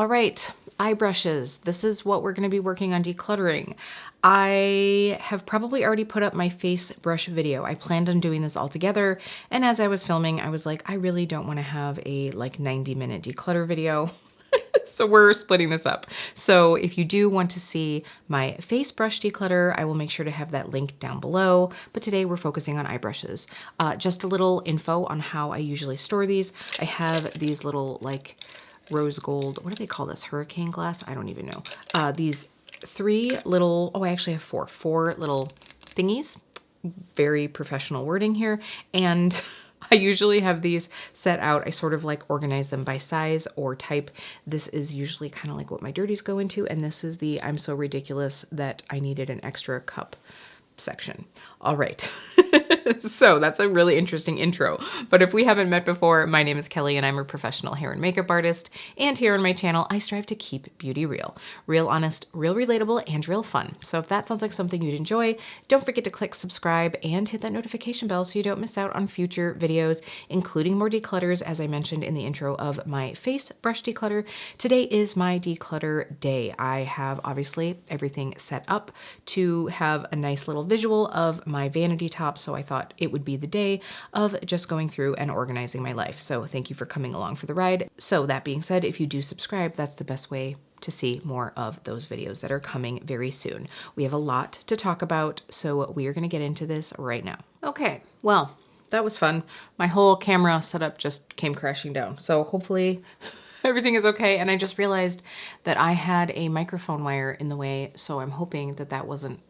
All right, eye brushes. This is what we're going to be working on decluttering. I have probably already put up my face brush video. I planned on doing this all together, and as I was filming, I was like, I really don't want to have a like 90-minute declutter video. So we're splitting this up. So if you do want to see my face brush declutter, I will make sure to have that link down below. But today we're focusing on eye brushes. Just a little info on how I usually store these. I have these little like rose gold, what do they call this? Hurricane glass? I don't even know. These three little, oh, I actually have four little thingies. Very professional wording here. And I usually have these set out. I sort of like organize them by size or type. This is usually kind of like what my dirties go into. And this is the I'm so ridiculous that I needed an extra cup section. All right. So that's a really interesting intro. But if we haven't met before, my name is Kelly and I'm a professional hair and makeup artist. And here on my channel, I strive to keep beauty real. Real honest, real relatable, and real fun. So if that sounds like something you'd enjoy, don't forget to click subscribe and hit that notification bell so you don't miss out on future videos, including more declutters, as I mentioned in the intro of my face brush declutter. Today is my declutter day. I have obviously everything set up to have a nice little visual of my vanity top, so I thought it would be the day of just going through and organizing my life. So thank you for coming along for the ride. So that being said, if you do subscribe, that's the best way to see more of those videos that are coming very soon. We have a lot to talk about, so we are going to get into this right now. Okay, well, that was fun. My whole camera setup just came crashing down, so hopefully everything is okay. And I just realized that I had a microphone wire in the way, so I'm hoping that that wasn't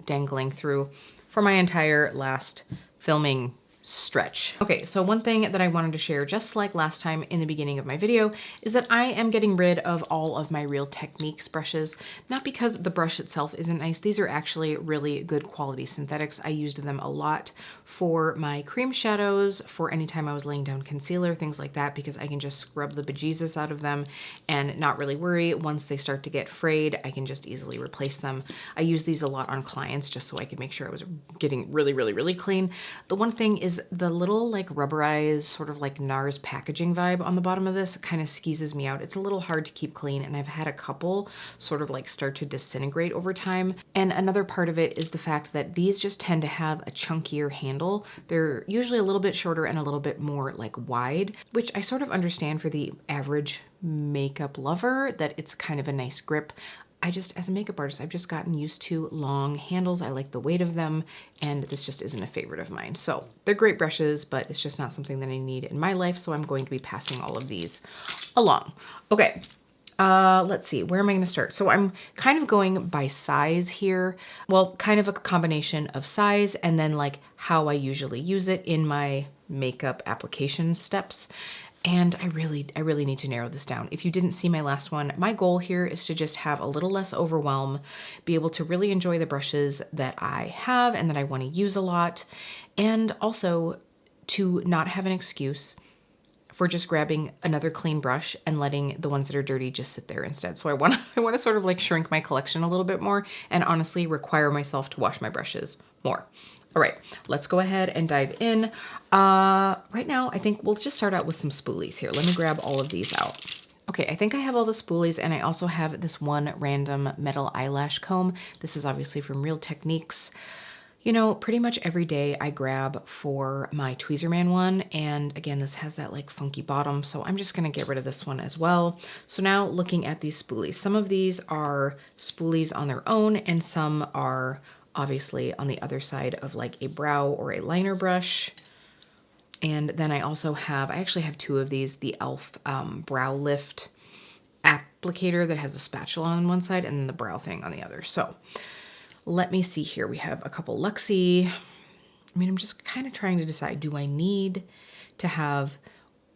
dangling through for my entire last filming stretch. Okay, so one thing that I wanted to share, just like last time in the beginning of my video, is that I am getting rid of all of my Real Techniques brushes, not because the brush itself isn't nice. These are actually really good quality synthetics. I used them a lot for my cream shadows, for any time I was laying down concealer, things like that, because I can just scrub the bejesus out of them and not really worry. Once they start to get frayed, I can just easily replace them. I use these a lot on clients just so I could make sure I was getting really, really, really clean. The one thing is the little like rubberized sort of like Nars packaging vibe on the bottom of this kind of skeezes me out. It's a little hard to keep clean, and I've had a couple sort of like start to disintegrate over time. And another part of it is the fact that these just tend to have a chunkier handle. They're usually a little bit shorter and a little bit more like wide, which I sort of understand for the average makeup lover, that it's kind of a nice grip. I just, as a makeup artist, I've just gotten used to long handles. I like the weight of them, and this just isn't a favorite of mine. So they're great brushes, but it's just not something that I need in my life, so I'm going to be passing all of these along. Okay, let's see, where am I gonna start? So I'm kind of going by size here. Well, kind of a combination of size and then like how I usually use it in my makeup application steps. And I really need to narrow this down. If you didn't see my last one, my goal here is to just have a little less overwhelm, be able to really enjoy the brushes that I have and that I want to use a lot, and also to not have an excuse for just grabbing another clean brush and letting the ones that are dirty just sit there instead. So I want to sort of like shrink my collection a little bit more and honestly require myself to wash my brushes more. All right, let's go ahead and dive in. Right now, I think we'll just start out with some spoolies here. Let me grab all of these out. Okay, I think I have all the spoolies, and I also have this one random metal eyelash comb. This is obviously from Real Techniques. You know, pretty much every day I grab for my Tweezerman one, and again, this has that like funky bottom, so I'm just gonna get rid of this one as well. So now looking at these spoolies, some of these are spoolies on their own, and some are obviously on the other side of like a brow or a liner brush. And then I actually have two of these, the e.l.f. Brow Lift applicator that has a spatula on one side and then the brow thing on the other. So let me see here. We have a couple Luxie. I mean, I'm just kind of trying to decide, do I need to have,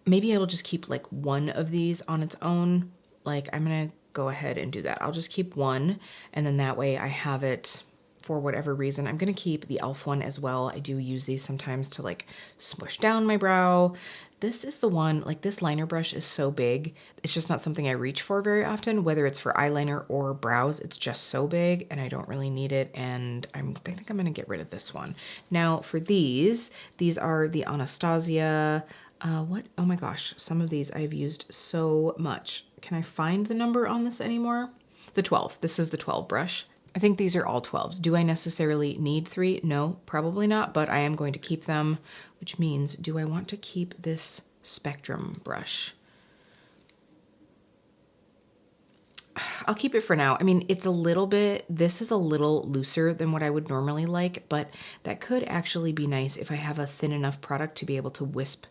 maybe I'll just keep like one of these on its own. Like I'm gonna go ahead and do that. I'll just keep one, and then that way I have it for whatever reason. I'm gonna keep the e.l.f. one as well. I do use these sometimes to like smush down my brow. This is the one, like this liner brush is so big. It's just not something I reach for very often, whether it's for eyeliner or brows. It's just so big and I don't really need it. And I think I'm gonna get rid of this one. Now for these are the Anastasia, oh my gosh, some of these I've used so much. can I find the number on this anymore? The 12. This is the 12 brush. I think these are all 12s. Do I necessarily need 3? No, probably not, but I am going to keep them, which means, do I want to keep this Spectrum brush? I'll keep it for now. I mean, it's a little bit, this is a little looser than what I would normally like, but that could actually be nice if I have a thin enough product to be able to wisp,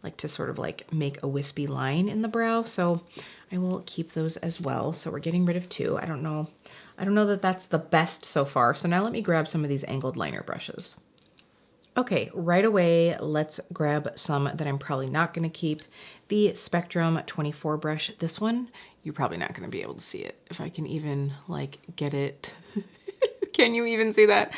like to sort of like make a wispy line in the brow. So I will keep those as well. So we're getting rid of 2. I don't know that that's the best so far. So now let me grab some of these angled liner brushes. Okay, right away, let's grab some that I'm probably not gonna keep. The Spectrum 24 brush. This one, you're probably not gonna be able to see it. If I can even like get it. Can you even see that?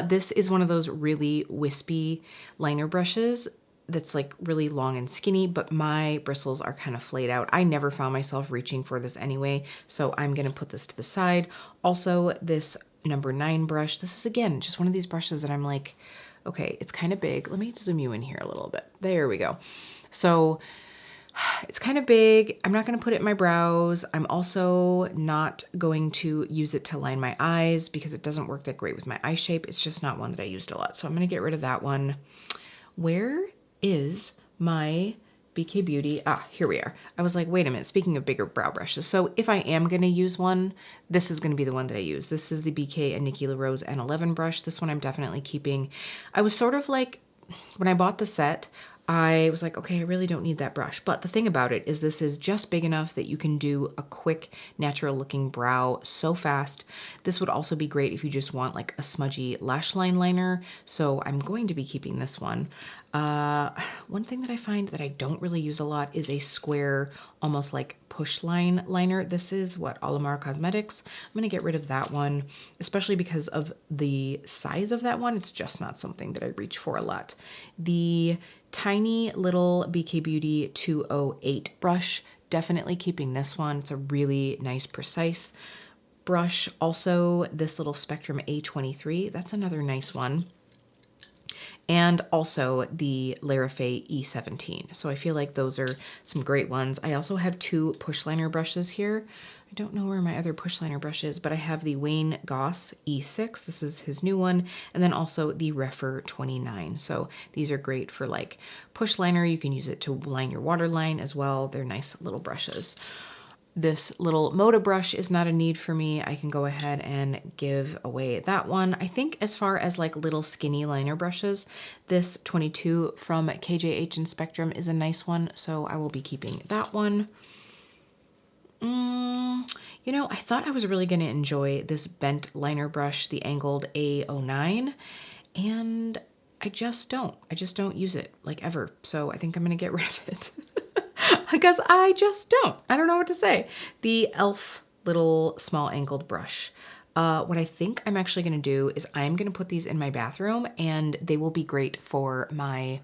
This is one of those really wispy liner brushes that's like really long and skinny, but my bristles are kind of flayed out. I never found myself reaching for this anyway, so I'm gonna put this to the side. Also, this number 9 brush. This is, again, just one of these brushes that I'm like, okay, it's kind of big. Let me zoom you in here a little bit. There we go. So it's kind of big. I'm not going to put it in my brows. I'm also not going to use it to line my eyes because it doesn't work that great with my eye shape. It's just not one that I used a lot. So I'm going to get rid of that one. Where is my BK Beauty? Ah, here we are. I was like, wait a minute, speaking of bigger brow brushes. So if I am gonna use one, this is gonna be the one that I use. This is the BK and Nikki LaRose N11 brush. This one I'm definitely keeping. I was sort of like, when I bought the set, I was like, okay, I really don't need that brush. But the thing about it is this is just big enough that you can do a quick, natural looking brow so fast. This would also be great if you just want like a smudgy lash line liner. So I'm going to be keeping this one. One thing that I find that I don't really use a lot is a square, almost like push line liner. This is what, Alamar Cosmetics. I'm gonna get rid of that one, especially because of the size of that one. It's just not something that I reach for a lot. The tiny little BK Beauty 208 brush, definitely keeping this one. It's a really nice, precise brush. Also, this little Spectrum A23, that's another nice one. And also the Larifay E17. So I feel like those are some great ones. I also have 2 push liner brushes here. I don't know where my other push liner brush is, but I have the Wayne Goss E6. This is his new one. And then also the Refer 29. So these are great for like push liner. You can use it to line your waterline as well. They're nice little brushes. This little Moda brush is not a need for me. I can go ahead and give away that one. I think as far as like little skinny liner brushes, this 22 from KJH and Spectrum is a nice one. So I will be keeping that one. You know, I thought I was really going to enjoy this bent liner brush, the angled A09, and I just don't use it like ever. So I think I'm going to get rid of it. Because I just don't. I don't know what to say. The e.l.f. little small angled brush. What I think I'm actually going to do is I'm going to put these in my bathroom and they will be great for my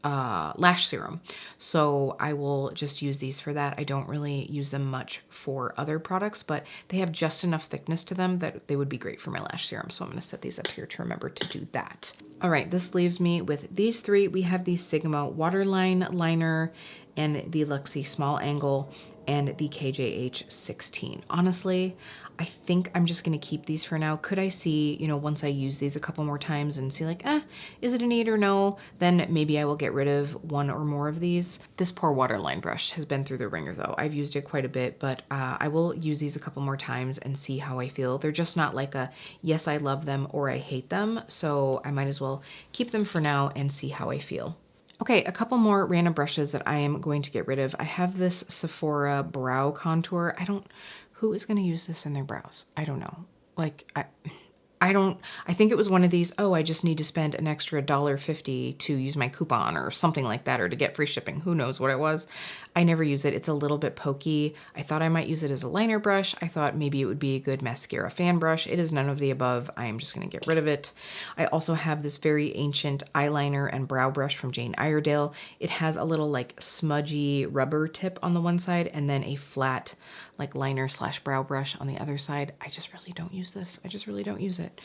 lash serum. So I will just use these for that. I don't really use them much for other products, but they have just enough thickness to them that they would be great for my lash serum. So I'm going to set these up here to remember to do that. All right, this leaves me with these 3. We have the Sigma Waterline Liner and the Luxie Small Angle and the KJH 16. Honestly, I think I'm just gonna keep these for now. Could I see, you know, once I use these a couple more times and see like, is it a need or no? Then maybe I will get rid of one or more of these. This poor waterline brush has been through the ringer though. I've used it quite a bit, but I will use these a couple more times and see how I feel. They're just not like a, yes, I love them or I hate them. So I might as well keep them for now and see how I feel. Okay, a couple more random brushes that I am going to get rid of. I have this Sephora brow contour. Who is going to use this in their brows? I don't know. Like, I think it was one of these, oh, I just need to spend an extra $1.50 to use my coupon or something like that, or to get free shipping. Who knows what it was. I never use it. It's a little bit pokey. I thought I might use it as a liner brush. I thought maybe it would be a good mascara fan brush. It is none of the above. I am just going to get rid of it. I also have this very ancient eyeliner and brow brush from Jane Iredale. It has a little like smudgy rubber tip on the one side and then a flat like liner slash brow brush on the other side. I just really don't use this. I just really don't use it.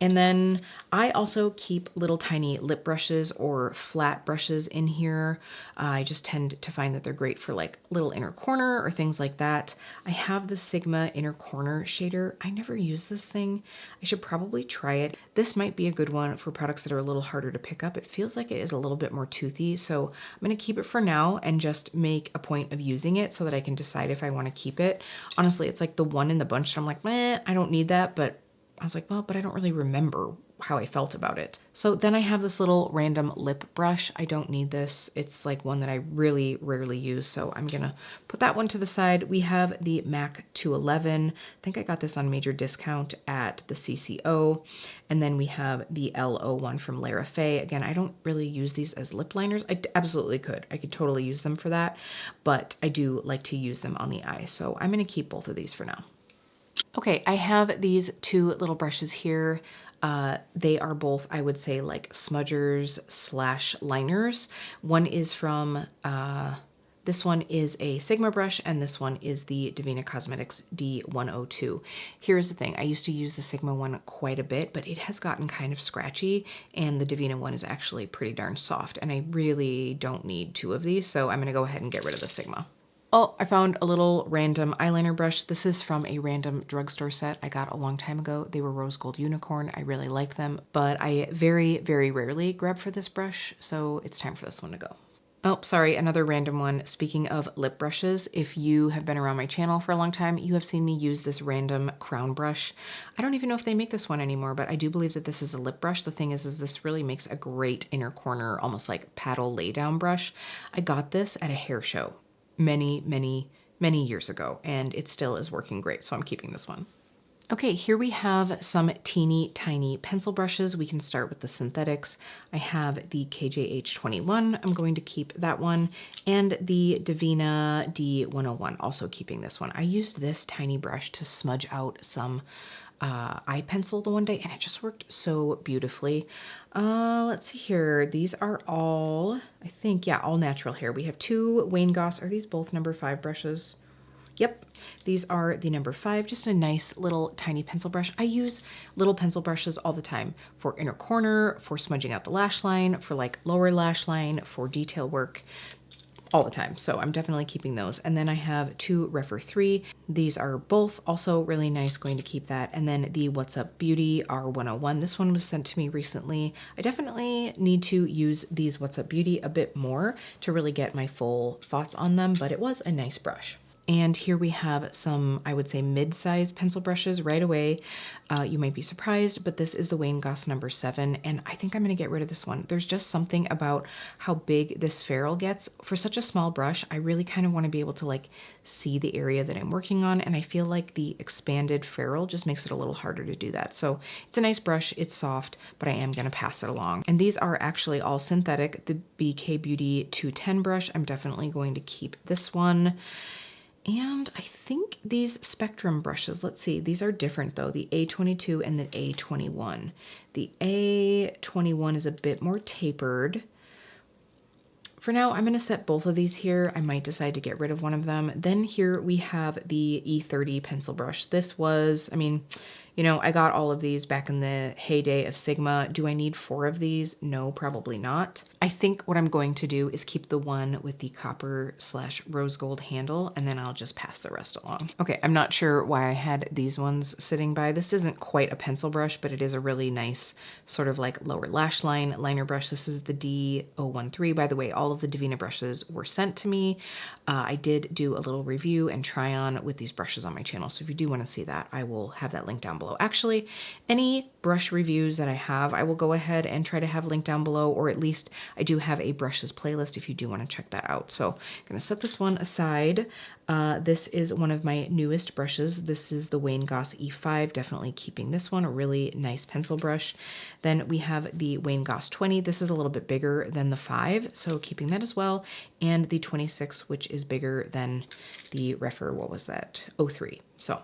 And then I also keep little tiny lip brushes or flat brushes in here. I just tend to find that they're great for like little inner corner or things like that. I have the Sigma inner corner shader. I never use this thing. I should probably try it. This might be a good one for products that are a little harder to pick up. It feels like it is a little bit more toothy, so I'm going to keep it for now and just make a point of using it so that I can decide if I want to keep it. Honestly, it's like the one in the bunch. So I'm like, I don't need that, but I was like, well, but I don't really remember how I felt about it. So then I have this little random lip brush. I don't need this. It's like one that I really rarely use, so I'm gonna put that one to the side. We have the MAC 211. I think I got this on major discount at the CCO. And then we have the L01 from Lara Faye. Again, I don't really use these as lip liners. I absolutely could. I could totally use them for that, but I do like to use them on the eye. So I'm gonna keep both of these for now. Okay, I have these two little brushes here. They are both, I would say, like smudgers slash liners. One is from, this one is a Sigma brush, and this one is the Divina Cosmetics D102. Here's the thing, I used to use the Sigma one quite a bit, but it has gotten kind of scratchy, and the Divina one is actually pretty darn soft, and I really don't need two of these, so I'm gonna go ahead and get rid of the Sigma. Oh, I found a little random eyeliner brush. This is from a random drugstore set I got a long time ago. They were rose gold unicorn. I really like them, but I very, very rarely grab for this brush, so it's time for this one to go. Oh, sorry, another random one. Speaking of lip brushes, if you have been around my channel for a long time, you have seen me use this random crown brush. I don't even know if they make this one anymore, but I do believe that this is a lip brush. The thing is this really makes a great inner corner, almost like paddle lay down brush. I got this at a hair show many years ago, and it still is working great, so I'm keeping this one. Okay, here we have some teeny tiny pencil brushes. We can start with the synthetics. I have the KJH21. I'm going to keep that one, and the Divina D101, also keeping this one. I used this tiny brush to smudge out some eye pencil the one day, and it just worked so beautifully. Let's see here. These are all, I think, yeah, all natural hair. We have two Wayne Goss. Are these both number 5 brushes? Yep, these are the number 5, just a nice little tiny pencil brush. I use little pencil brushes all the time for inner corner, for smudging out the lash line, for like lower lash line, for detail work, all the time. So I'm definitely keeping those. And then I have two Refer 3. These are both also really nice, going to keep that. And then the What's Up Beauty R101. This one was sent to me recently. I definitely need to use these What's Up Beauty a bit more to really get my full thoughts on them, but it was a nice brush. And here we have some, I would say, mid-size pencil brushes right away. You might be surprised, but this is the Wayne Goss number 7, and I think I'm gonna get rid of this one. There's just something about how big this ferrule gets. For such a small brush, I really kind of wanna be able to like see the area that I'm working on, and I feel like the expanded ferrule just makes it a little harder to do that. So it's a nice brush, it's soft, but I am gonna pass it along. And these are actually all synthetic. The BK Beauty 210 brush, I'm definitely going to keep this one. And I think these Spectrum brushes, let's see, these are different though, the A22 and the A21. The A21 is a bit more tapered. For now, I'm gonna set both of these here. I might decide to get rid of one of them. Then here we have the E30 pencil brush. This was, I mean, you know, I got all of these back in the heyday of Sigma. Do I need 4 of these? No, probably not. I think what I'm going to do is keep the one with the copper / rose gold handle, and then I'll just pass the rest along. Okay, I'm not sure why I had these ones sitting by. This isn't quite a pencil brush, but it is a really nice sort of like lower lash line liner brush. This is the D013. By the way, all of the Divina brushes were sent to me. I did do a little review and try on with these brushes on my channel, so if you do want to see that, I will have that link down below. Actually, any brush reviews that I have, I will go ahead and try to have linked down below, or at least I do have a brushes playlist if you do want to check that out. So I'm going to set this one aside. This is one of my newest brushes. This is the Wayne Goss E5, definitely keeping this one, a really nice pencil brush. Then we have the Wayne Goss 20. This is a little bit bigger than the 5, so keeping that as well. And the 26, which is bigger than the Refer, what was that? 03. So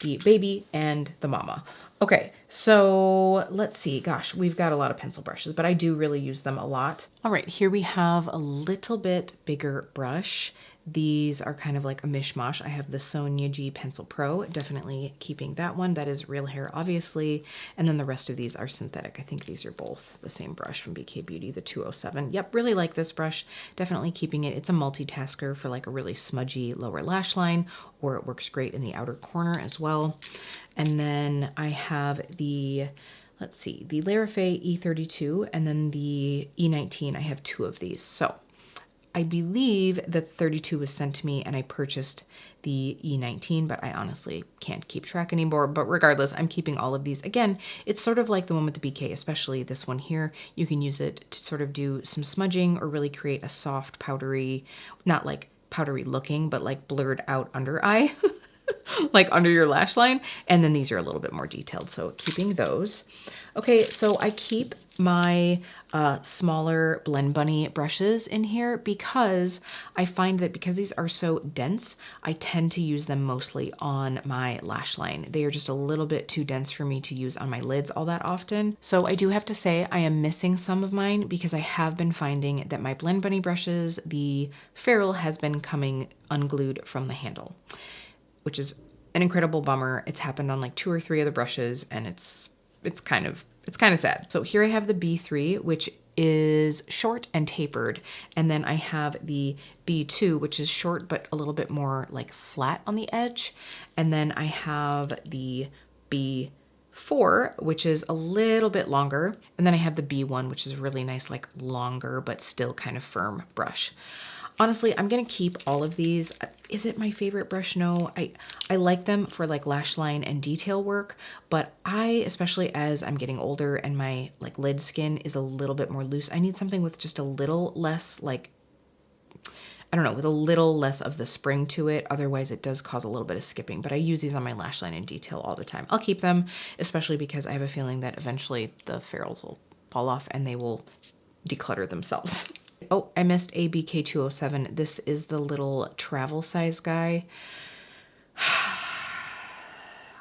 the baby and the mama. Okay, so let's see. Gosh, we've got a lot of pencil brushes, but I do really use them a lot. All right, here we have a little bit bigger brush. These are kind of like a mishmash. I have the Sonia G Pencil Pro, definitely keeping that one. That is real hair, obviously. And then the rest of these are synthetic. I think these are both the same brush from BK Beauty, the 207. Yep, really like this brush. Definitely keeping it. It's a multitasker for like a really smudgy lower lash line, or it works great in the outer corner as well. And then I have the, let's see, the Larafe E32 and then the E19. I have 2 of these. So I believe that 32 was sent to me and I purchased the E19, but I honestly can't keep track anymore. But regardless, I'm keeping all of these. Again, it's sort of like the one with the BK, especially this one here. You can use it to sort of do some smudging or really create a soft, powdery, not like powdery looking, but like blurred out under eye. Like under your lash line. And then these are a little bit more detailed, so keeping those. Okay, so I keep my smaller Blend Bunny brushes in here because I find that because these are so dense, I tend to use them mostly on my lash line. They are just a little bit too dense for me to use on my lids all that often. So I do have to say I am missing some of mine because I have been finding that my Blend Bunny brushes, the ferrule has been coming unglued from the handle, which is an incredible bummer. It's happened on like 2 or 3 other brushes and it's kind of sad. So here I have the B3, which is short and tapered. And then I have the B2, which is short, but a little bit more like flat on the edge. And then I have the B4, which is a little bit longer. And then I have the B1, which is really nice, like longer, but still kind of firm brush. Honestly, I'm gonna keep all of these. Is it my favorite brush? No, I like them for like lash line and detail work, but especially as I'm getting older and my like lid skin is a little bit more loose, I need something with just a little less like, I don't know, with a little less of the spring to it. Otherwise it does cause a little bit of skipping, but I use these on my lash line and detail all the time. I'll keep them, especially because I have a feeling that eventually the ferrules will fall off and they will declutter themselves. Oh, I missed a BK207. This is the little travel size guy.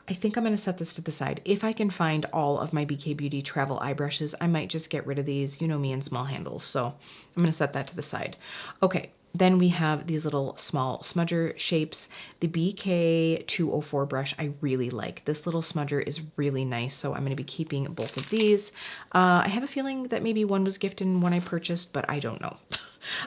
I think I'm going to set this to the side. If I can find all of my BK Beauty travel eye brushes, I might just get rid of these. You know me and small handles, so I'm going to set that to the side. Okay, then we have these little small smudger shapes. The BK204 brush I really like. This little smudger is really nice, so I'm going to be keeping both of these. I have a feeling that maybe one was gifted and one I purchased, but I don't know.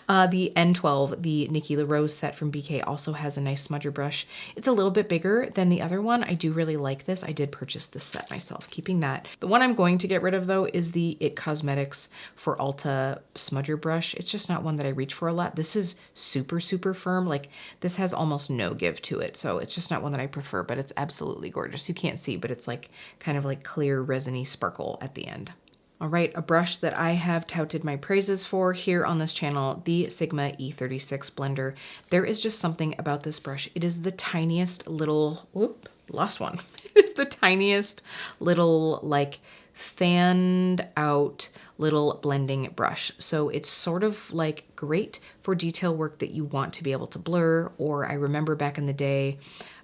The N12, the Nikki LaRose set from BK, also has a nice smudger brush. It's a little bit bigger than the other one. I do really like this. I did purchase this set myself, keeping that. The one I'm going to get rid of though is the It Cosmetics for Ulta smudger brush. It's just not one that I reach for a lot. This is super, super firm. Like this has almost no give to it. So it's just not one that I prefer, but it's absolutely gorgeous. You can't see, but it's like kind of like clear resiny sparkle at the end. All right, a brush that I have touted my praises for here on this channel, the Sigma E36 blender. There is just something about this brush. It is the tiniest little, whoop, lost one. It is the tiniest little like fanned out little blending brush. So it's sort of like great for detail work that you want to be able to blur, or I remember back in the day,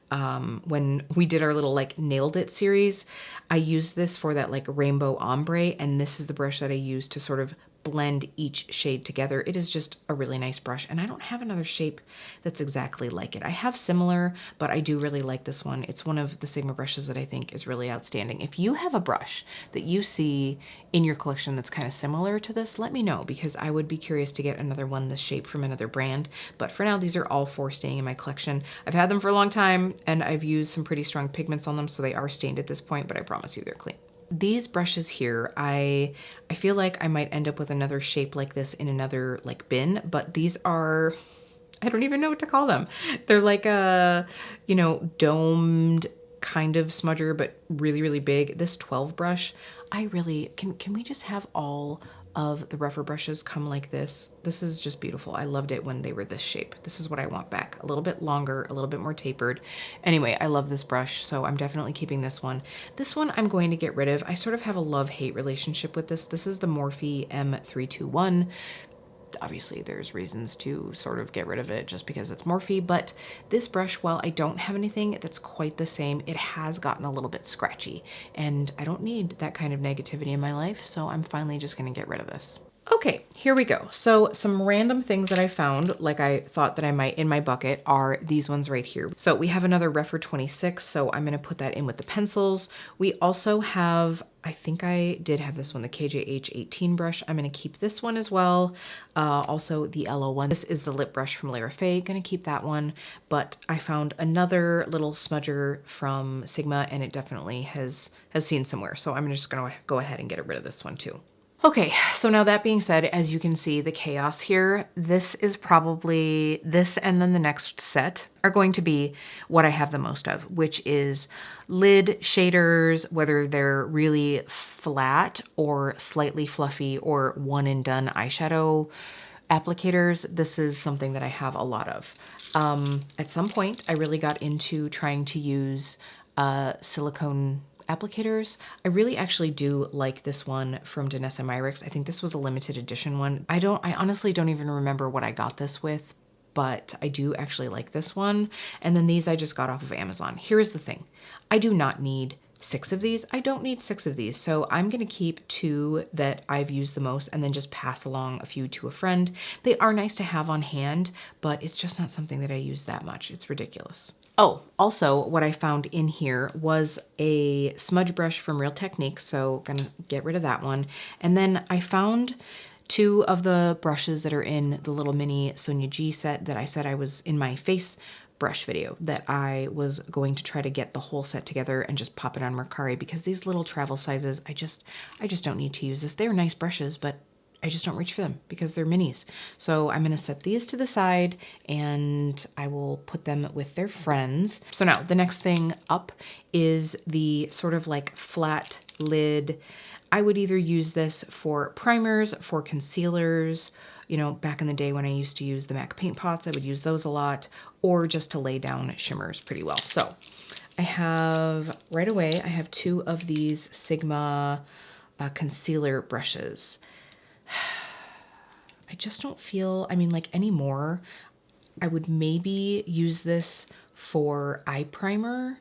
when we did our little like nailed it series, I used this for that like rainbow ombre, and this is the brush that I use to sort of blend each shade together. It is just a really nice brush, and I don't have another shape that's exactly like it. I have similar, but I do really like this one. It's one of the Sigma brushes that I think is really outstanding. If you have a brush that you see in your collection that's kind of similar to this, let me know, because I would be curious to get another one this shape from another brand. But for now, these are all 4 staying in my collection. I've had them for a long time, and I've used some pretty strong pigments on them, so they are stained at this point, but I promise you they're clean. These brushes here, I feel like I might end up with another shape like this in another like bin, but these are, I don't even know what to call them. They're like a, you know, domed kind of smudger, but really, really big. This 12 brush, I really, can we just have all of the rougher brushes come like this? This is just beautiful. I loved it when they were this shape. This is what I want back. A little bit longer, a little bit more tapered. Anyway, I love this brush, so I'm definitely keeping this one. This one I'm going to get rid of. I sort of have a love-hate relationship with this. This is the Morphe M321. Obviously there's reasons to sort of get rid of it just because it's Morphe, but this brush, while I don't have anything that's quite the same, it has gotten a little bit scratchy, and I don't need that kind of negativity in my life, so I'm finally just gonna get rid of this. Okay, here we go. So some random things that I found, like I thought that I might in my bucket, are these ones right here. So we have another Refer 26, so I'm gonna put that in with the pencils. We also have, I think I did have this one, the KJH 18 brush. I'm gonna keep this one as well. Also the LO1. This is the lip brush from Lara Faye, gonna keep that one. But I found another little smudger from Sigma, and it definitely has seen somewhere. So I'm just gonna go ahead and get rid of this one too. Okay, so now that being said, as you can see the chaos here, this is probably, this and then the next set are going to be what I have the most of, which is lid shaders, whether they're really flat or slightly fluffy or one and done eyeshadow applicators. This is something that I have a lot of. At some point, I really got into trying to use silicone applicators. I really actually do like this one from Danessa Myricks. I think this was a limited edition one. I honestly don't even remember what I got this with, but I do actually like this one. And then these I just got off of Amazon. Here's the thing. I do not need 6 of these. I don't need 6 of these. So I'm gonna keep 2 that I've used the most and then just pass along a few to a friend. They are nice to have on hand, but it's just not something that I use that much. It's ridiculous. Oh, also what I found in here was a smudge brush from Real Techniques, so gonna get rid of that one. And then I found 2 of the brushes that are in the little mini Sonia G set that I said I was in my face brush video, that I was going to try to get the whole set together and just pop it on Mercari, because these little travel sizes, I just don't need to use this. They're nice brushes, but I just don't reach for them because they're minis. So I'm gonna set these to the side and I will put them with their friends. So now the next thing up is the sort of like flat lid. I would either use this for primers, for concealers, you know, back in the day when I used to use the MAC paint pots, I would use those a lot, or just to lay down shimmers pretty well. So I have, right away, I have 2 of these Sigma concealer brushes. I just don't feel, I mean, like anymore, I would maybe use this for eye primer.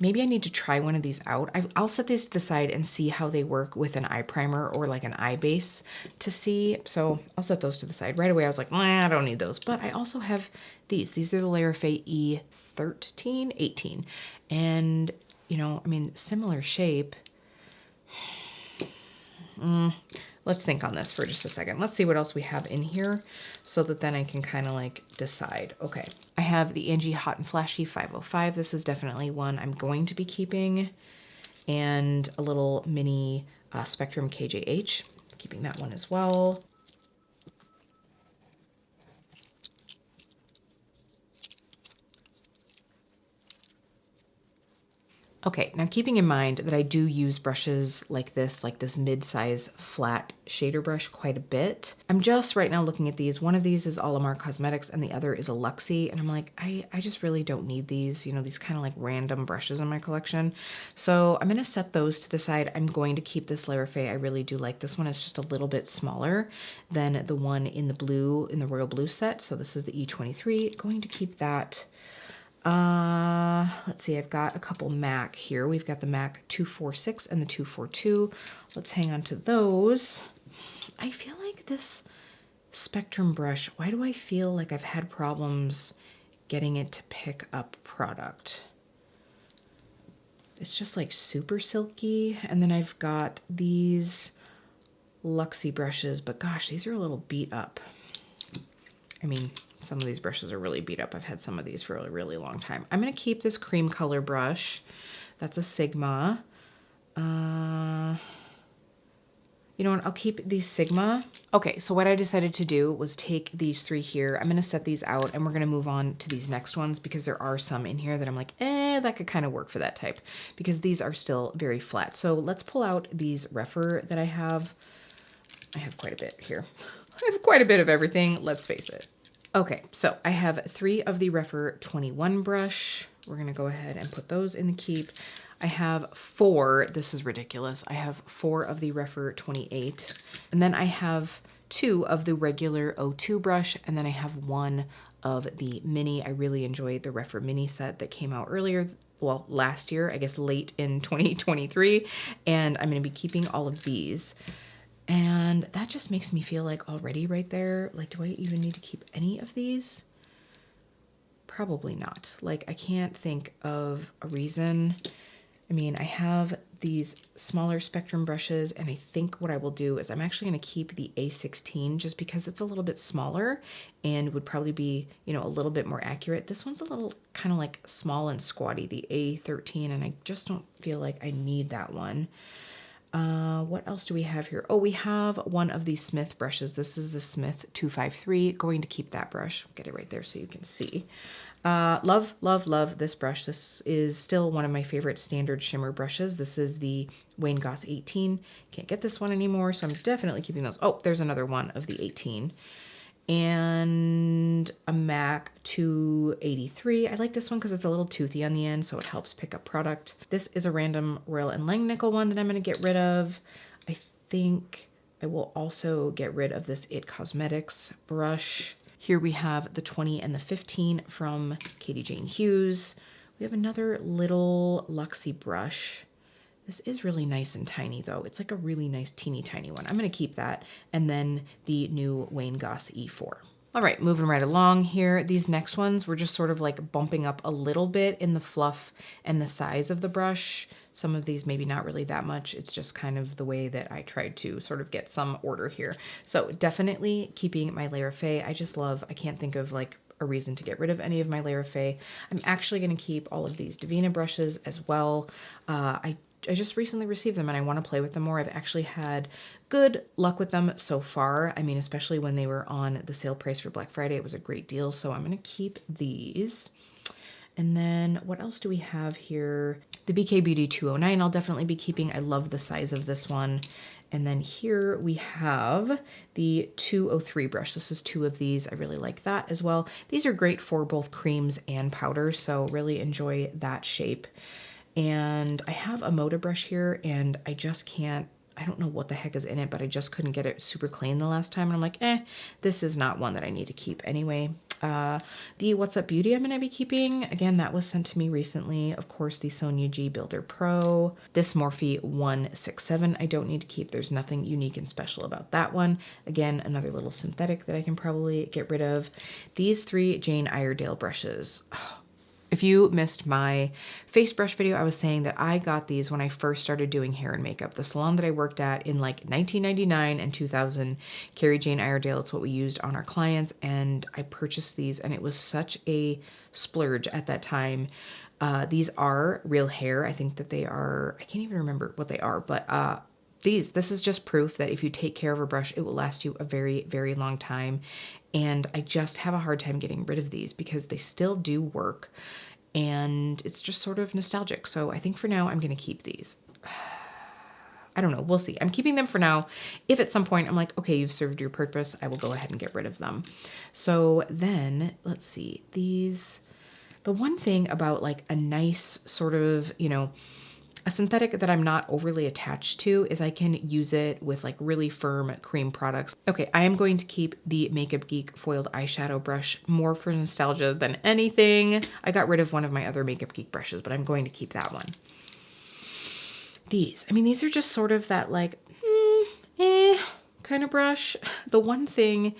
Maybe I need to try one of these out. I'll set these to the side and see how they work with an eye primer or like an eye base to see. So I'll set those to the side. Right away I was like, I don't need those. But I also have these. These are the Lara Faye E13, 18. And, you know, I mean, similar shape. Let's think on this for just a second. Let's see what else we have in here so that then I can kind of like decide. Okay, I have the Angie Hot and Flashy 505. This is definitely one I'm going to be keeping. And a little mini Spectrum KJH, keeping that one as well. Okay, now keeping in mind that I do use brushes like this mid-size flat shader brush quite a bit. I'm just right now looking at these. One of these is Alamar Cosmetics and the other is a Luxie. And I'm like, I just really don't need these, you know, these kind of like random brushes in my collection. So I'm gonna set those to the side. I'm going to keep this Lara Faye. I really do like this one. It's just a little bit smaller than the one in the blue, in the Royal Blue set. So this is the E23, going to keep that. Let's see, I've got a couple MAC here. We've got the MAC 246 and the 242. Let's hang on to those. I feel like this Spectrum brush, why do I feel like I've had problems getting it to pick up product? It's just like super silky. And then I've got these Luxie brushes, but gosh, these are a little beat up. I mean, some of these brushes are really beat up. I've had some of these for a really long time. I'm gonna keep this cream color brush. That's a Sigma. You know what, I'll keep these Sigma. Okay, so what I decided to do was take these 3 here. I'm gonna set these out and we're gonna move on to these next ones because there are some in here that I'm like, that could kind of work for that type because these are still very flat. So let's pull out these Refer that I have. I have quite a bit here. I have quite a bit of everything, let's face it. Okay, so I have 3 of the Refer 21 brush. We're gonna go ahead and put those in the keep. I have 4, this is ridiculous. I have 4 of the Refer 28. And then I have 2 of the regular O2 brush. And then I have 1 of the mini. I really enjoyed the Refer mini set that came out earlier, well, last year, I guess late in 2023. And I'm gonna be keeping all of these. And that just makes me feel like already right there, like, do I even need to keep any of these? Probably not. Like, I can't think of a reason. I mean, I have these smaller spectrum brushes, and I think what I will do is I'm actually going to keep the A16 just because it's a little bit smaller and would probably be, you know, a little bit more accurate. This one's a little kind of like small and squatty, the A13, and I just don't feel like I need that one. What else do we have here? Oh, we have one of these Smith brushes. This is the Smith 253. Going to keep that brush. Get it right there so you can see. Love, love, love this brush. This is still one of my favorite standard shimmer brushes. This is the Wayne Goss 18. Can't get this one anymore, so I'm definitely keeping those. Oh, there's another one of the 18. And a MAC 283. I like this one because it's a little toothy on the end, so it helps pick up product. This is a random Royal & Langnickel one that I'm going to get rid of. I think I will also get rid of this It Cosmetics brush. Here we have the 20 and the 15 from Katie Jane Hughes. We have another little Luxie brush. This is really nice and tiny though. It's like a really nice teeny tiny one. I'm gonna keep that. And then the new Wayne Goss E4. All right, moving right along here. These next ones, we're just sort of like bumping up a little bit in the fluff and the size of the brush. Some of these maybe not really that much. It's just kind of the way that I tried to sort of get some order here. So definitely keeping my Layer Fay. I just love, I can't think of like a reason to get rid of any of my Layer Fay. I'm actually gonna keep all of these Divina brushes as well. I just recently received them and I want to play with them more. I've actually had good luck with them so far. I mean, especially when they were on the sale price for Black Friday, it was a great deal. So I'm going to keep these. And then what else do we have here? The BK Beauty 209 I'll definitely be keeping. I love the size of this one. And then here we have the 203 brush. This is two of these. I really like that as well. These are great for both creams and powders, so really enjoy that shape. And I have a Moda brush here and I just can't, I don't know what the heck is in it, but I just couldn't get it super clean the last time. And I'm like, this is not one that I need to keep anyway. The What's Up Beauty I'm going to be keeping. Again, that was sent to me recently. Of course, the Sonia G Builder Pro. This Morphe 167 I don't need to keep. There's nothing unique and special about that one. Again, another little synthetic that I can probably get rid of. These three Jane Iredale brushes. Oh, if you missed my face brush video, I was saying that I got these when I first started doing hair and makeup. The salon that I worked at in like 1999 and 2000, Carrie Jane Iredale, it's what we used on our clients, and I purchased these and it was such a splurge at that time. These are real hair. I think that they are, I can't even remember what they are, but this is just proof that if you take care of a brush, it will last you a very, very long time. And I just have a hard time getting rid of these because they still do work and it's just sort of nostalgic. So I think for now I'm going to keep these. I don't know. We'll see. I'm keeping them for now. If at some point I'm like, okay, you've served your purpose, I will go ahead and get rid of them. So then let's see these. The one thing about like a nice sort of, you know, a synthetic that I'm not overly attached to is I can use it with like really firm cream products. Okay, I am going to keep the Makeup Geek foiled eyeshadow brush more for nostalgia than anything. I got rid of one of my other Makeup Geek brushes, but I'm going to keep that one. These, I mean, these are just sort of that like, kind of brush. The one thing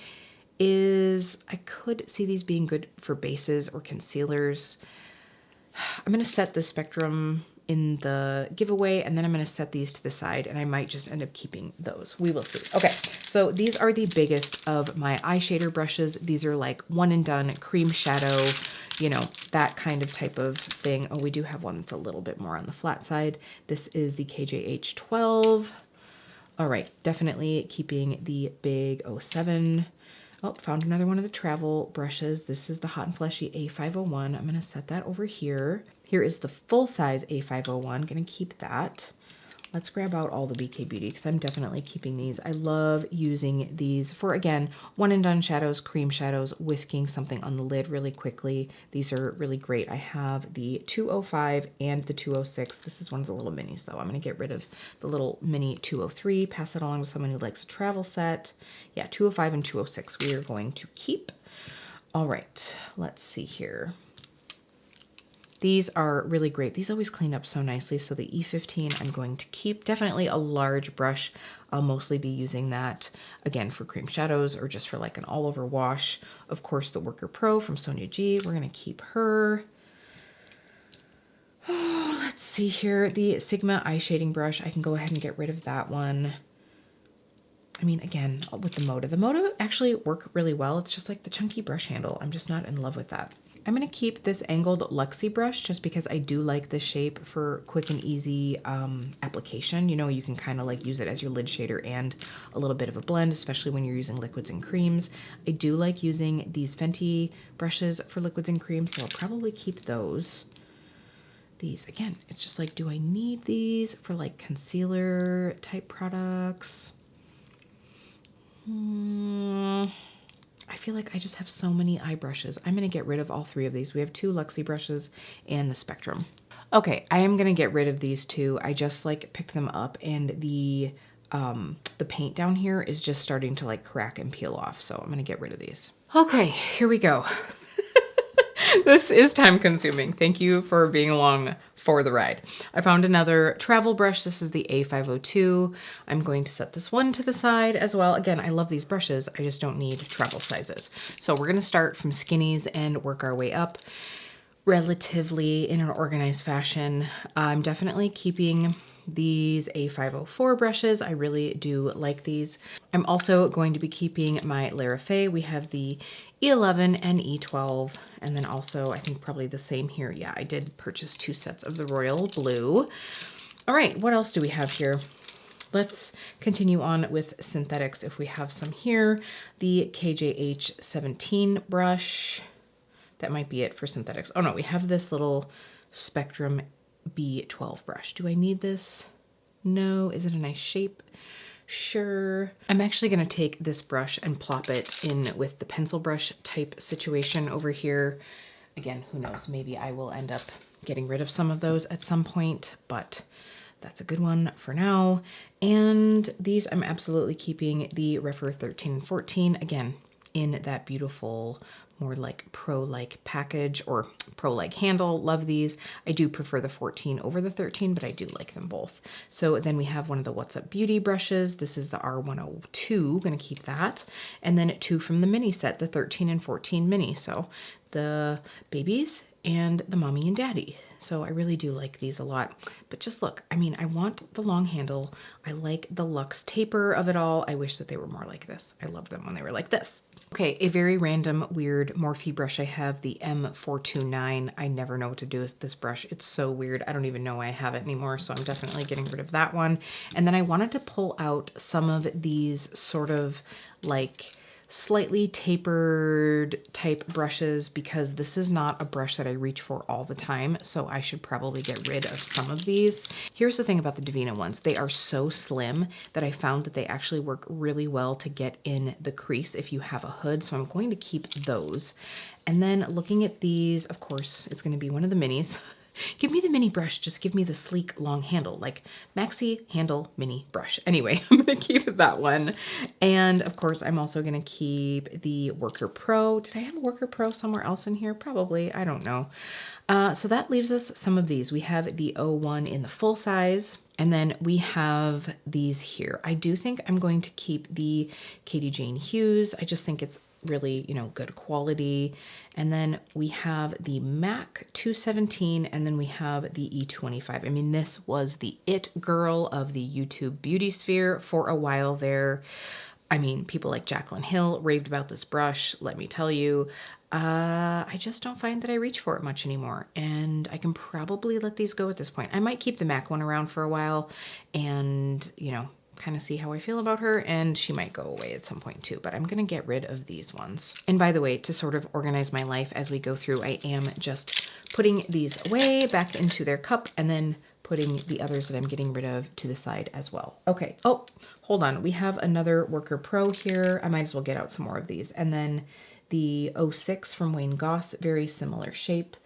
is I could see these being good for bases or concealers. I'm going to set the Spectrum in the giveaway, and then I'm going to set these to the side, and I might just end up keeping those. We will see. Okay, so these are the biggest of my eye shader brushes. These are like one and done, cream shadow, you know, that kind of type of thing. Oh, we do have one that's a little bit more on the flat side. This is the KJH 12. All right, definitely keeping the big 07. Oh, found another one of the travel brushes. This is the Hot and Fleshy A501. I'm going to set that over here. Here is the full-size A501. Going to keep that. Let's grab out all the BK Beauty because I'm definitely keeping these. I love using these for, again, one and done shadows, cream shadows, whisking something on the lid really quickly. These are really great. I have the 205 and the 206. This is one of the little minis though. I'm going to get rid of the little mini 203, pass it along to someone who likes a travel set. Yeah, 205 and 206 we are going to keep. All right, let's see here. These are really great. These always clean up so nicely. So the E15 I'm going to keep. Definitely a large brush. I'll mostly be using that, again, for cream shadows or just for like an all-over wash. Of course, the Worker Pro from Sonia G. We're going to keep her. Oh, let's see here. The Sigma eye shading brush. I can go ahead and get rid of that one. I mean, again, with the Moda actually work really well. It's just like the chunky brush handle. I'm just not in love with that. I'm going to keep this angled Luxie brush just because I do like the shape for quick and easy application. You know, you can kind of like use it as your lid shader and a little bit of a blend, especially when you're using liquids and creams. I do like using these Fenty brushes for liquids and creams, so I'll probably keep those. These, again, it's just like, do I need these for like concealer type products? I feel like I just have so many eye brushes. I'm going to get rid of all three of these. We have 2 Luxie brushes and the Spectrum. Okay, I am going to get rid of these 2. I just like picked them up and the paint down here is just starting to like crack and peel off. So I'm going to get rid of these. Okay, here we go. This is time consuming. Thank you for being along for the ride. I found another travel brush. This is the A502. I'm going to set this one to the side as well. Again, I love these brushes. I just don't need travel sizes. So we're going to start from skinnies and work our way up relatively in an organized fashion. I'm definitely keeping these A504 brushes. I really do like these. I'm also going to be keeping my Lara Fay. We have the E11 and E12, and then also I think probably the same here. Yeah, I did purchase 2 sets of the Royal Blue. All right, what else do we have here? Let's continue on with synthetics if we have some here. The KJH 17 brush. That might be it for synthetics. Oh no, we have this little Spectrum B12 brush. Do I need this? No. Is it a nice shape? Sure. I'm actually going to take this brush and plop it in with the pencil brush type situation over here. Again, who knows? Maybe I will end up getting rid of some of those at some point, but that's a good one for now. And these I'm absolutely keeping, the Refer 13 and 14, again, in that beautiful, more like pro-like package or pro-like handle. Love these. I do prefer the 14 over the 13, but I do like them both. So then we have one of the What's Up Beauty brushes. This is the R102, gonna keep that. And then 2 from the mini set, the 13 and 14 mini. So the babies and the mommy and daddy. So I really do like these a lot. But just look, I mean, I want the long handle. I like the luxe taper of it all. I wish that they were more like this. I loved them when they were like this. Okay, a very random, weird Morphe brush I have, the M429. I never know what to do with this brush. It's so weird. I don't even know why I have it anymore, so I'm definitely getting rid of that one. And then I wanted to pull out some of these sort of like slightly tapered type brushes because this is not a brush that I reach for all the time, so I should probably get rid of some of these. Here's the thing about the Divina ones. They are so slim that I found that they actually work really well to get in the crease if you have a hood, so I'm going to keep those. And then looking at these, of course, it's going to be one of the minis. Give me the mini brush, just give me the sleek long handle, like maxi handle mini brush. Anyway, I'm gonna keep that one. And of course, I'm also gonna keep the Worker Pro. Did I have a Worker Pro somewhere else in here? Probably, I don't know. So that leaves us some of these. We have the 01 in the full size, and then we have these here. I do think I'm going to keep the Katie Jane Hughes. I just think it's really, you know, good quality. And then we have the MAC 217, and then we have the E25. I mean, this was the it girl of the YouTube beauty sphere for a while there. I mean, people like Jaclyn Hill raved about this brush. Let me tell you, I just don't find that I reach for it much anymore. And I can probably let these go at this point. I might keep the MAC one around for a while and, you know, kind of see how I feel about her, and she might go away at some point too, but I'm gonna get rid of these ones. And by the way, to sort of organize my life as we go through, I am just putting these away back into their cup and then putting the others that I'm getting rid of to the side as well. Okay, oh, hold on. We have another Worker Pro here. I might as well get out some more of these. And then the 06 from Wayne Goss, very similar shape.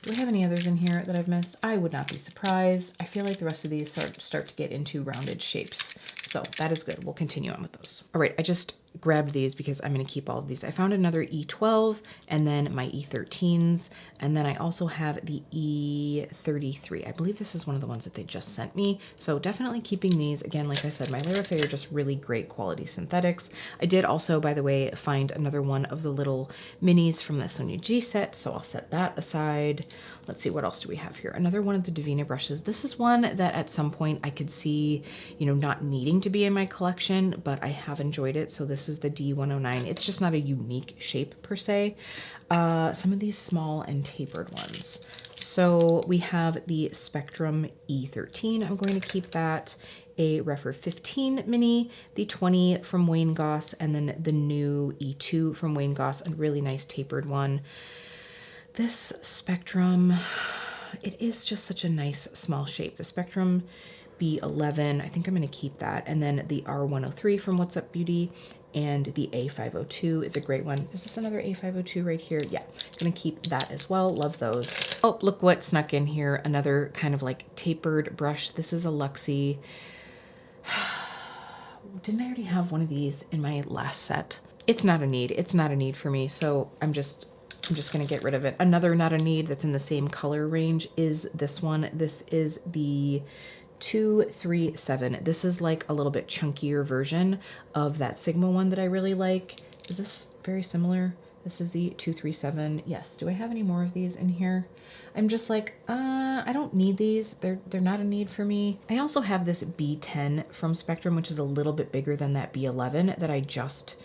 Do we have any others in here that I've missed? I would not be surprised. I feel like the rest of these start to get into rounded shapes. So that is good. We'll continue on with those. All right, I just grabbed these because I'm going to keep all of these. I found another E12 and then my E13s. And then I also have the E33. I believe this is one of the ones that they just sent me. So definitely keeping these. Again, like I said, my Larafe are just really great quality synthetics. I did also, by the way, find another one of the little minis from the Sonia G set. So I'll set that aside. Let's see, what else do we have here? Another one of the Divina brushes. This is one that at some point I could see, you know, not needing to be in my collection, but I have enjoyed it. So this is the D109. It's just not a unique shape per se. Some of these small and tapered ones. So we have the Spectrum E13. I'm going to keep that. A Refer 15 mini, the 20 from Wayne Goss, and then the new E2 from Wayne Goss, a really nice tapered one. This Spectrum, it is just such a nice small shape. The Spectrum B11, I think I'm going to keep that. And then the R103 from What's Up Beauty and the A502 is a great one. Is this another A502 right here? Yeah, going to keep that as well. Love those. Oh, look what snuck in here. Another kind of like tapered brush. This is a Luxie. Didn't I already have one of these in my last set? It's not a need. It's not a need for me. So I'm just going to get rid of it. Another not a need that's in the same color range is this one. This is the 237. This is like a little bit chunkier version of that Sigma one that I really like. Is this very similar? This is the 237. Yes. Do I have any more of these in here? I'm just like, I don't need these. They're not a need for me. I also have this B10 from Spectrum, which is a little bit bigger than that B11 that I just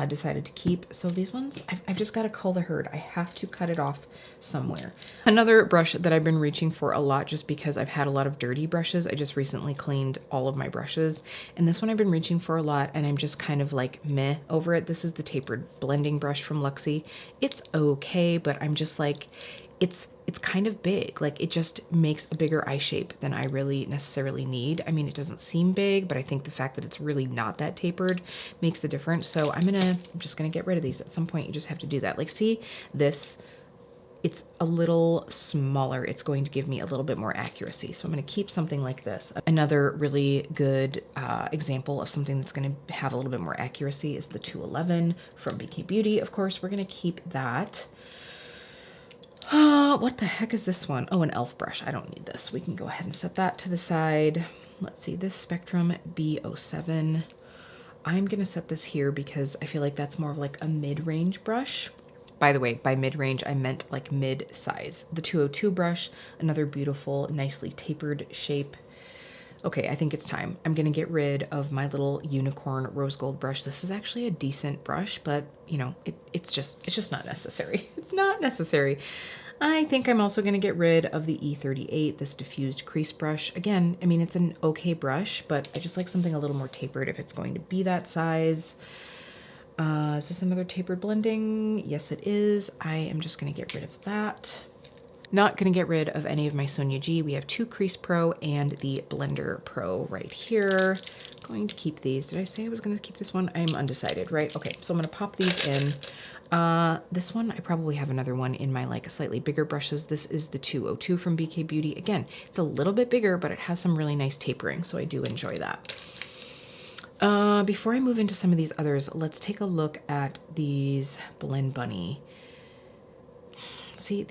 decided to keep. So these ones, I've just got to cull the herd. I have to cut it off somewhere. Another brush that I've been reaching for a lot just because I've had a lot of dirty brushes. I just recently cleaned all of my brushes. And this one I've been reaching for a lot and I'm just kind of like meh over it. This is the Tapered blending brush from Luxie. It's okay, but I'm just like, it's kind of big. Like it just makes a bigger eye shape than I really necessarily need. I mean, it doesn't seem big, but I think the fact that it's really not that tapered makes a difference. So I'm just gonna get rid of these. At some point you just have to do that. Like see this, it's a little smaller. It's going to give me a little bit more accuracy. So I'm gonna keep something like this. Another really good example of something that's gonna have a little bit more accuracy is the 211 from BK Beauty. Of course, we're gonna keep that. What the heck is this one? Oh, an e.l.f. brush. I don't need this. We can go ahead and set that to the side. Let's see, this Spectrum B07. I'm going to set this here because I feel like that's more of like a mid-range brush. By the way, by mid-range, I meant like mid-size. The 202 brush, another beautiful, nicely tapered shape. Okay, I think it's time. I'm gonna get rid of my little unicorn rose gold brush. This is actually a decent brush, but you know, it's just not necessary. It's not necessary. I think I'm also gonna get rid of the E38, this diffused crease brush. Again, I mean, it's an okay brush, but I just like something a little more tapered if it's going to be that size. Is this another tapered blending? Yes, it is. I am just gonna get rid of that. Not gonna get rid of any of my Sonia G. We have 2 Crease Pro and the Blender Pro right here. Going to keep these. Did I say I was gonna keep this one? I'm undecided, right? Okay, so I'm gonna pop these in. This one, I probably have another one in my like slightly bigger brushes. This is the 202 from BK Beauty. Again, it's a little bit bigger, but it has some really nice tapering, so I do enjoy that. Before I move into some of these others, let's take a look at these Blend Bunny. See,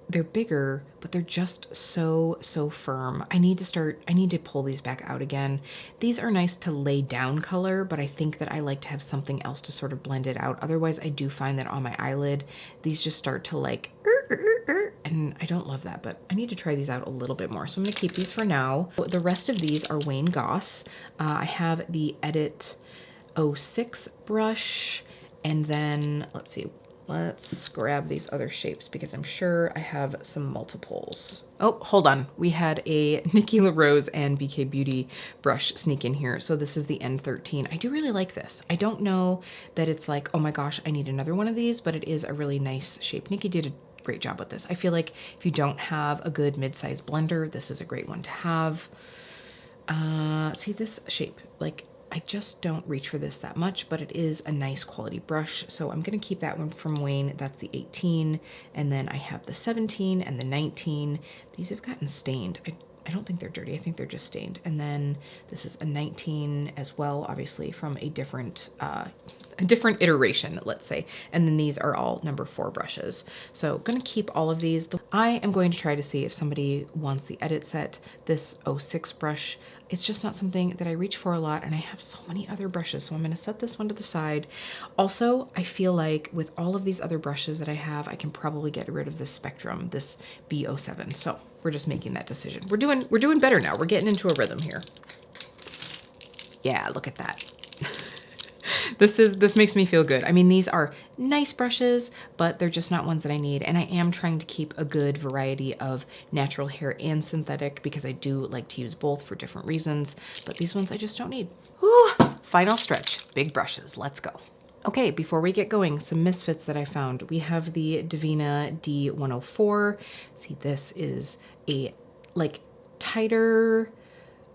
they're bigger, but they're just so firm. I need to pull these back out again. These are nice to lay down color, but I think that I like to have something else to sort of blend it out. Otherwise, I do find that on my eyelid, these just start to like, and I don't love that, but I need to try these out a little bit more. So I'm gonna keep these for now. The rest of these are Wayne Goss. I have the Edit 06 brush, and then let's see, let's grab these other shapes because I'm sure I have some multiples. Oh, hold on. We had a Nikki LaRose and BK Beauty brush sneak in here. So this is the N13. I do really like this. I don't know that it's like, oh my gosh, I need another one of these, but it is a really nice shape. Nikki did a great job with this. I feel like if you don't have a good mid-size blender, this is a great one to have. See this shape, like I just don't reach for this that much, but it is a nice quality brush. So I'm gonna keep that one from Wayne. That's the 18. And then I have the 17 and the 19. These have gotten stained. I don't think they're dirty. I think they're just stained. And then this is a 19 as well, obviously from a different iteration, let's say. And then these are all number 4 brushes. So gonna keep all of these. I am going to try to see if somebody wants the edit set. This 06 brush, it's just not something that I reach for a lot, and I have so many other brushes, so I'm gonna set this one to the side. Also, I feel like with all of these other brushes that I have, I can probably get rid of this Spectrum, this B07. So we're just making that decision. We're doing better now. We're getting into a rhythm here. Yeah, look at that. This makes me feel good. I mean, these are nice brushes, but they're just not ones that I need. And I am trying to keep a good variety of natural hair and synthetic because I do like to use both for different reasons, but these ones I just don't need. Whew, final stretch, big brushes, let's go. Okay, before we get going, some misfits that I found. We have the Divina D104. See, this is a like tighter,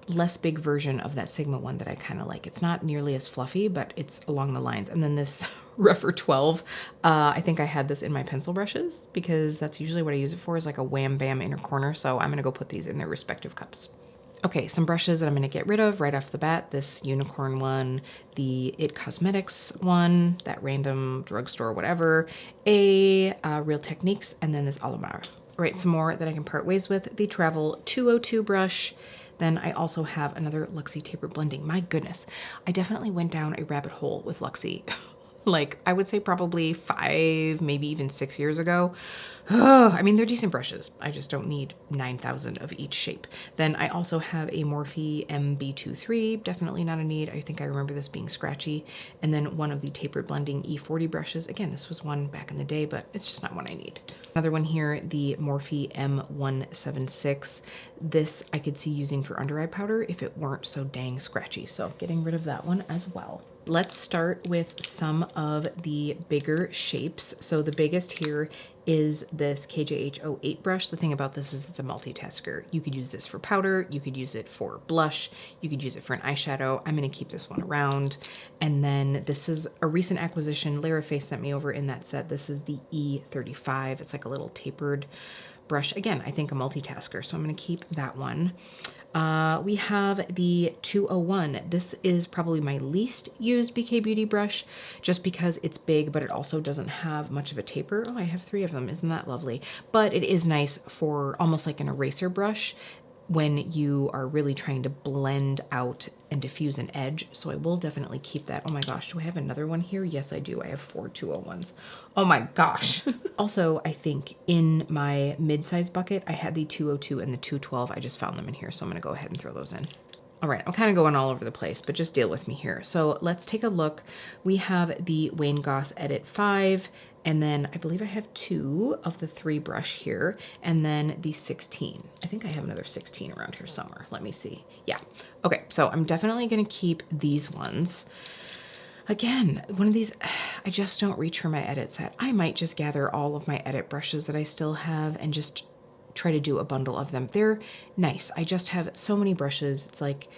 less big version of that Sigma one that I kind of like. It's not nearly as fluffy, but it's along the lines. And then this Rougher 12, I think I had this in my pencil brushes because that's usually what I use it for, is like a wham bam inner corner. So I'm gonna go put these in their respective cups. Okay, some brushes that I'm gonna get rid of right off the bat. This unicorn one, the It Cosmetics one, that random drugstore, whatever, a Real Techniques, and then this Alamar. All right, some more that I can part ways with. The Travel 202 brush. Then I also have another Luxie Tapered Blending. My goodness, I definitely went down a rabbit hole with Luxie. Like, I would say probably 5, maybe even 6 years ago. I mean, they're decent brushes. I just don't need 9,000 of each shape. Then I also have a Morphe MB23, definitely not a need. I think I remember this being scratchy. And then one of the Tapered Blending E40 brushes. Again, this was one back in the day, but it's just not one I need. Another one here, the Morphe M176. This I could see using for under eye powder if it weren't so dang scratchy. So getting rid of that one as well. Let's start with some of the bigger shapes. So the biggest here is this KJH08 brush. The thing about this is it's a multitasker. You could use this for powder, you could use it for blush, you could use it for an eyeshadow. I'm gonna keep this one around. And then this is a recent acquisition. Lara Face sent me over in that set. This is the E35. It's like a little tapered brush. Again, I think a multitasker, so I'm gonna keep that one. We have the 201. This is probably my least used BK Beauty brush just because it's big, but it also doesn't have much of a taper. Oh, I have 3 of them. Isn't that lovely? But it is nice for almost like an eraser brush when you are really trying to blend out and diffuse an edge. So I will definitely keep that. Oh my gosh, do I have another one here? Yes, I do. I have 4 201s. Oh my gosh. Also, I think in my mid-size bucket, I had the 202 and the 212. I just found them in here, so I'm gonna go ahead and throw those in. All right, I'm kind of going all over the place, but just deal with me here. So let's take a look. We have the Wayne Goss Edit 5, and then I believe I have 2 of the 3 brush here, and then the 16. I think I have another 16 around here somewhere. Let me see. Yeah. Okay, so I'm definitely gonna keep these ones. Again, one of these, I just don't reach for my edit set. I might just gather all of my edit brushes that I still have and just try to do a bundle of them. They're nice. I just have so many brushes. It's like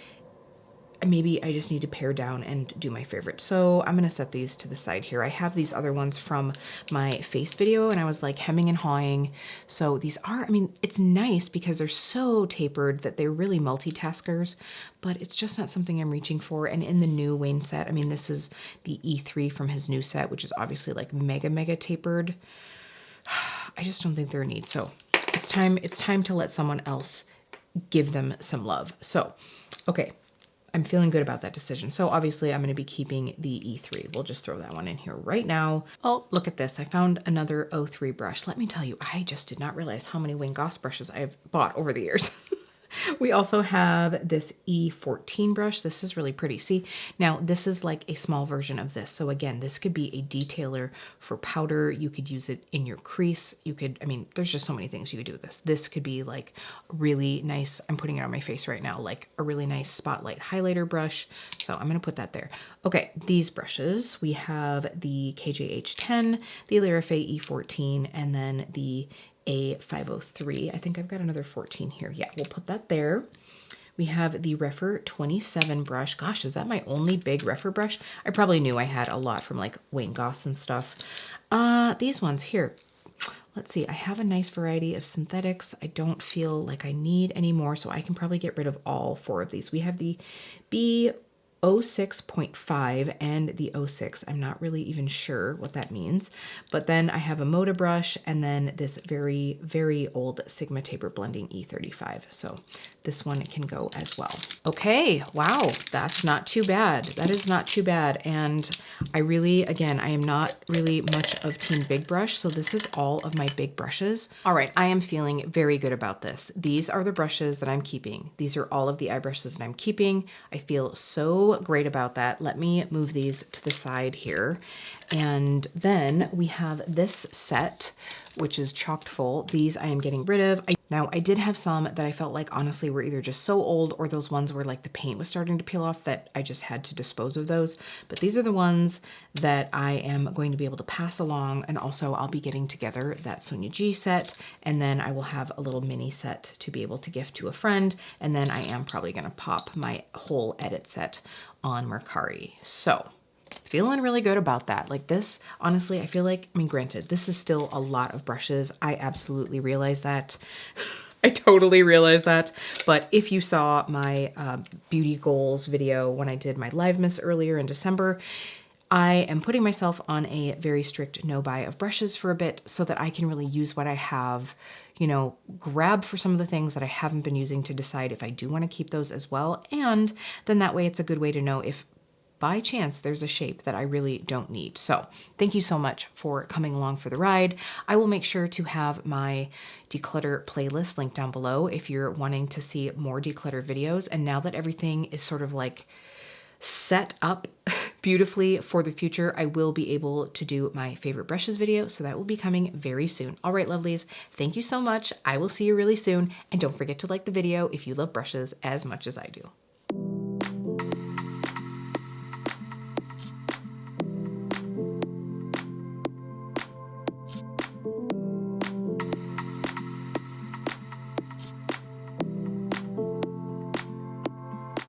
maybe I just need to pare down and do my favorite. So I'm gonna set these to the side here. I have these other ones from my face video and I was like hemming and hawing. So these are, I mean, it's nice because they're so tapered that they're really multitaskers, but it's just not something I'm reaching for. And in the new Wayne set, I mean, this is the E3 from his new set, which is obviously like mega tapered. I just don't think they're a need. So it's time to let someone else give them some love. So, okay. I'm feeling good about that decision. So obviously I'm gonna be keeping the E3. We'll just throw that one in here right now. Oh, look at this. I found another 03 brush. Let me tell you, I just did not realize how many Wayne Goss brushes I have bought over the years. We also have this E14 brush. This is really pretty. See, now this is like a small version of this. So again, this could be a detailer for powder. You could use it in your crease. You could, I mean, there's just so many things you could do with this. This could be like really nice. I'm putting it on my face right now, like a really nice spotlight highlighter brush. So I'm going to put that there. Okay, these brushes, we have the KJH10, the Lirafe E14, and then the A503. I think I've got another 14 here. Yeah, we'll put that there. We have the Refer 27 brush. Gosh, is that my only big Refer brush? I probably knew I had a lot from like Wayne Goss and stuff. These ones here. let's see, I have a nice variety of synthetics. I don't feel like I need any more, so I can probably get rid of all 4 of these. We have the B06.5 and the 06. I'm not really even sure what that means. But then I have a Moda brush and then this very, very old Sigma Tapered Blending E35. So this one can go as well. Okay, wow, that's not too bad. That is not too bad. And I really, again, I am not really much of Team Big Brush, so this is all of my big brushes. All right, I am feeling very good about this. These are the brushes that I'm keeping. These are all of the eye brushes that I'm keeping. I feel so great about that. Let me move these to the side here. And then we have this set, which is chocked full. These I am getting rid of. Now, I did have some that I felt like honestly were either just so old or those ones where like the paint was starting to peel off that I just had to dispose of those. But these are the ones that I am going to be able to pass along. And also I'll be getting together that Sonia G set. And then I will have a little mini set to be able to gift to a friend. And then I am probably gonna pop my whole edit set on Mercari. So feeling really good about that. Like this, honestly, I feel like, I mean, granted, this is still a lot of brushes. I absolutely realize that. I totally realize that. But if you saw my beauty goals video when I did my live miss earlier in December, I am putting myself on a very strict no buy of brushes for a bit so that I can really use what I have, you know, grab for some of the things that I haven't been using to decide if I do want to keep those as well. And then that way it's a good way to know if by chance there's a shape that I really don't need. So thank you so much for coming along for the ride. I will make sure to have my declutter playlist linked down below if you're wanting to see more declutter videos. And now that everything is sort of like set up beautifully for the future, I will be able to do my favorite brushes video. So that will be coming very soon. All right, lovelies, thank you so much. I will see you really soon. And don't forget to like the video if you love brushes as much as I do.